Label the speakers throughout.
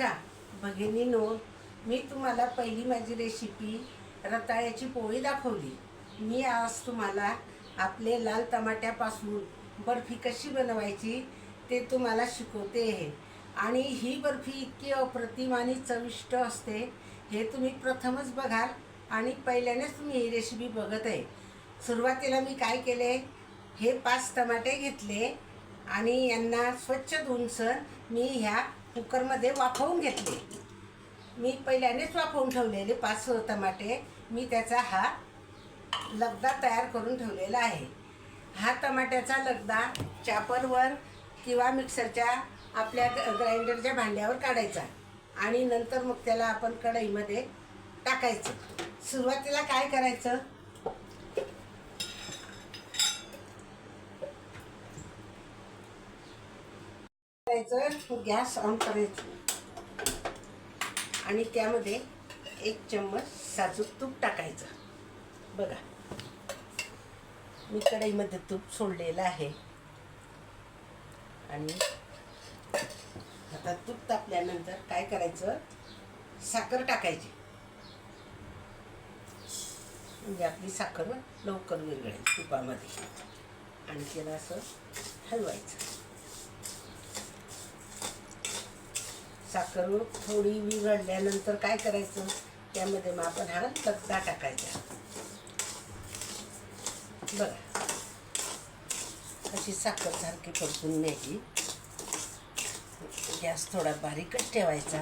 Speaker 1: बघा भगिनीनो, मी तुम्हाला पहिली माझी रेसिपी रताळ्याची पोळी दाखवली. मी आज तुम्हाला आपले लाल टमाट्यापासून बर्फी कशी बनवायची ते तुम्हाला शिकवते आहे. आणि ही बर्फी इतकी अप्रतिम आणि चविष्ट असते, हे तुम्ही प्रथमच बघाल आणि पहिल्यानेच तुम्ही ही रेसिपी बघत आहे. सुरुवातीला मी काय केले, हे 5 टमाटे घेतले आणि यांना स्वच्छ धुवून मी ह्या कुकरमध्ये वाफवून घेतले. मी पहिल्यानेच वाफवून ठेवलेले 5 टमाटे. मी त्याचा हा लगदा तयार करून ठेवलेला आहे. हा टमाट्याचा लगदा चापरवर किंवा मिक्सरच्या आपल्या ग्राइंडरच्या भांड्यावर काढायचा आणि नंतर मग त्याला आपण कढईमध्ये टाकायचं. सुरुवातीला काय करायचं, गॅस ऑन करायचं आणि त्यामध्ये 1 चम्मच साजूक तूप टाकायचं. बघा मी कढईमध्ये तूप सोडलेलं आहे आणि आता तूप तापल्यानंतर काय करायचं, साखर टाकायची. म्हणजे आपली साखर लवकर विरघळेल तुपामध्ये आणि त्याला असं हलवायचं. साखर थोडी विरघळल्यानंतर काय करायचं, त्यामध्ये मग आपण हा लगदा टाकायचा. बघा अशी साखर सारखी परतून न्यायची. गॅस थोडा बारीकच ठेवायचा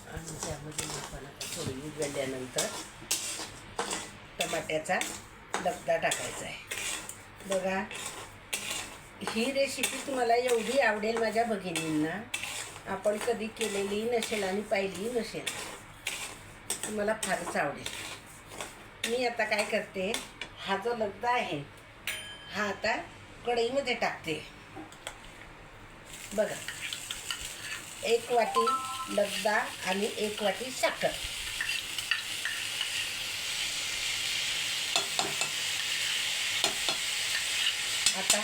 Speaker 1: आणि त्यामध्ये आपण थोडी विरघळल्यानंतर टमाट्याचा लगदा टाकायचा आहे. बघा ही रेसिपी तुम्हाला एवढी आवडेल माझ्या भगिनींना, आपण कधी केलेली नसेल आणि पाहिली नसेल, तुम्हाला फारच आवडेल. मी आता काय करते, हा जो लगदा आहे हा आता कढईमध्ये टाकते. बघा 1 वाटी लगदा आणि 1 वाटी साखर. आता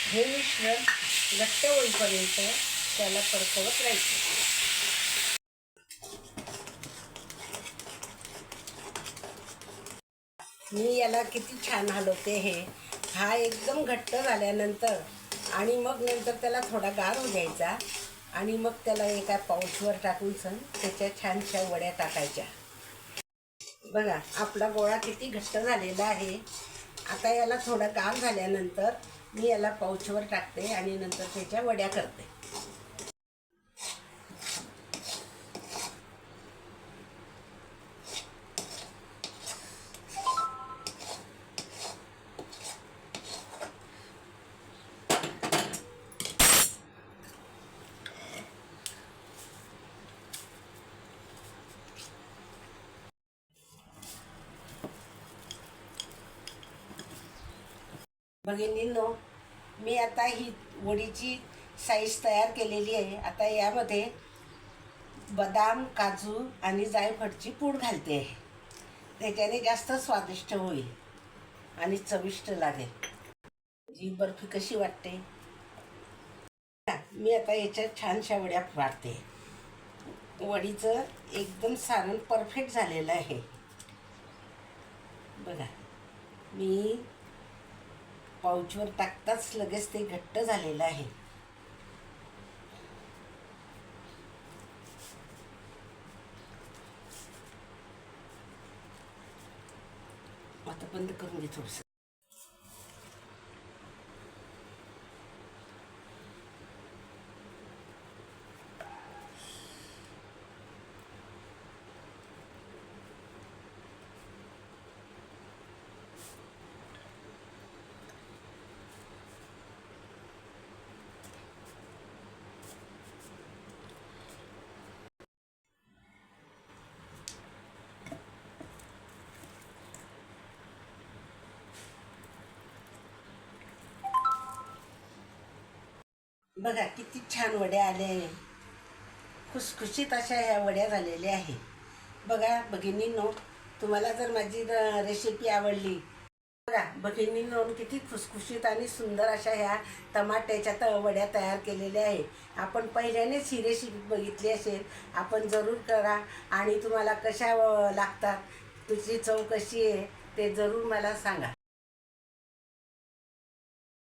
Speaker 1: हे मिश्रण घट्ट होईपर्यंत त्याला परतवत राहायचं. मी याला किती छान हलवते. हा एकदम घट्ट झाल्यानंतर आणि मग नंतर त्याला थोडा गार होऊ द्यायचा आणि मग त्याला एका पाऊचवर टाकून त्याच्या छानशा वड्या टाकायच्या. बघा आपला गोळा किती घट्ट झालेला आहे. आता याला थोडा गार झाल्यानंतर मी याला पाऊचवर टाकते आणि नंतर त्याच्या वड्या करते. भगिनींनो, मी आता ही वडीची साईज तयार केलेली आहे. आता यामध्ये बदाम, काजू आणि जायफळची पूड घालते आहे. त्याच्याने जास्त स्वादिष्ट होईल आणि चविष्ट लागेल. ही बर्फी कशी वाटते, मी आता याच्यात छानशा वड्या पाडते. वडीचं एकदम सारण परफेक्ट झालेलं आहे. बघा मी पाऊचवर टाकताच लगेच ते घट्ट झालेलं आहे. आता बंद करून घे थोडंसं. बघा किती छान वड्या आल्या आहे. खुसखुशीत अशा ह्या वड्या झालेल्या आहे. बघा भगिनींनो, तुम्हाला जर माझी रेसिपी आवडली बघा भगिनींनो किती खुसखुशीत आणि सुंदर अशा ह्या टमाट्याच्या वड्या तयार केलेल्या आहे. आपण पहिल्यानेच ही रेसिपी बघितली असेल. आपण जरूर करा आणि तुम्हाला कशा लागतात, तुझी चव कशी आहे ते जरूर मला सांगा.